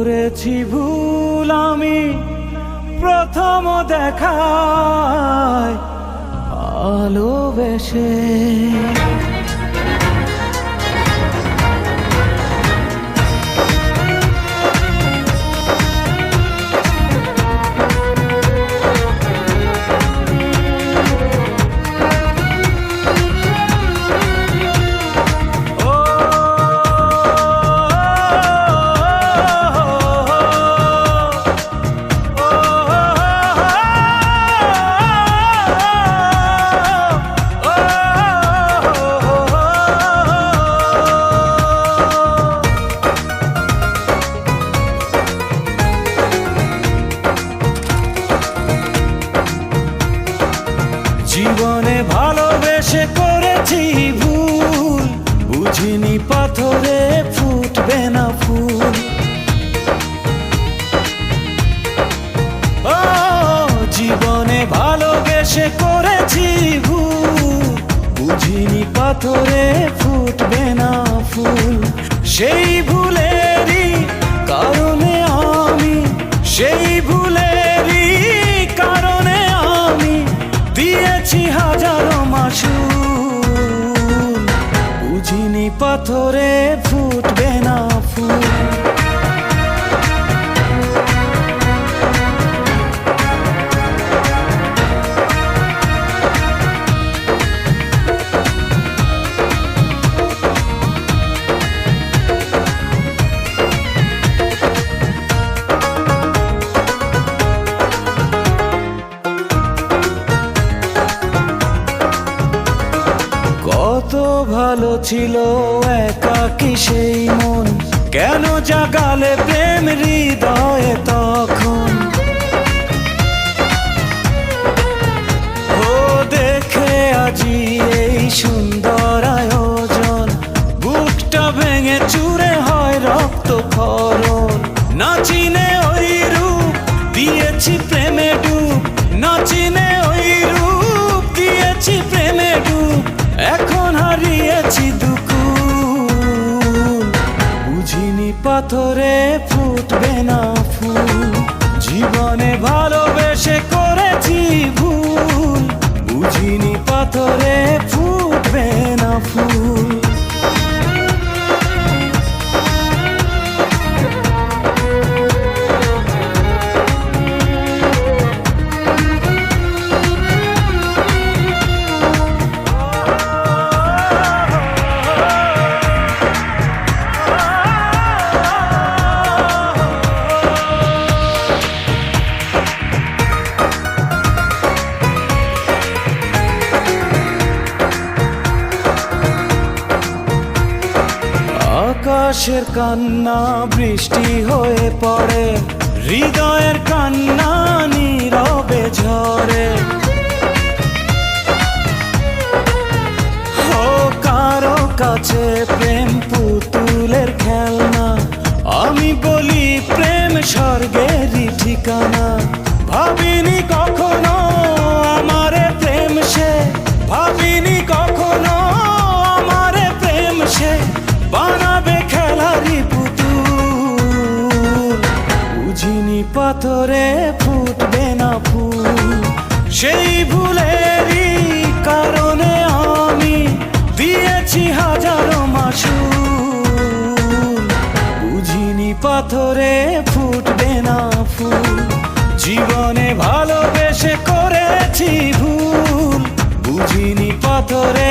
করেছি ভুল আমি প্রথম দেখায় ভালোবেসে। জীবনে ভালোবেসে করেছি ভুল, বুঝিনি পাথরে ফুটবে না ফুল। ও জীবনে ভালোবেসে করেছি ভুল, বুঝিনি পাথরে ফুটবে না ফুল। সেই ভুলেরই কারণে আমি, সেই ভুলেরই কারণে আমি দিয়েছি হাজারো মাসুল, বুঝিনি পাথরে ফুটবে না ফুল। কত ভালো ছিল একাকী সেই মন, কেন জাগালে প্রেম হৃদয়ে তখন। ও দেখে আজি এই সুন্দর আয়োজন, বুকটা ভেঙে চুরে হয় রক্ত ক্ষরণ। না চিনে ওই রূপ দিয়েছি প্রেমে ডুব, না চিনে ওই রূপ দিয়েছি প্রেমে ডুব। এখন হারিয়েছি দুকুল, বুঝিনি পাথরে ফুটবে না ফুল। জীবনে ভালোবেসে করেছি ভুল, বুঝিনি পাথরে ফুটবে না ফুল। আকাশের কান্না বৃষ্টি হয়ে পড়ে, হৃদয়ের কান্না নীরবে ঝরে। ও কারো কাছে প্রেম পুতুলের খেলনা, আমি বলি প্রেম স্বর্গেরই ঠিকানা। ভাবিনি কখনো আমারে প্রেম সে, ভাবিনি কখনো আমারে প্রেম সে বানাবে খেলারি পুতুল, বুঝিনি পাথরে ফুটবে না ফুল। সেই ভুলেরই কারণে আমি দিয়েছি হাজারো মাসুল, বুঝিনি পাথরে ফুটবে না ফুল। জীবনে ভালোবেসে করেছি ভুল, বুঝিনি পাথরে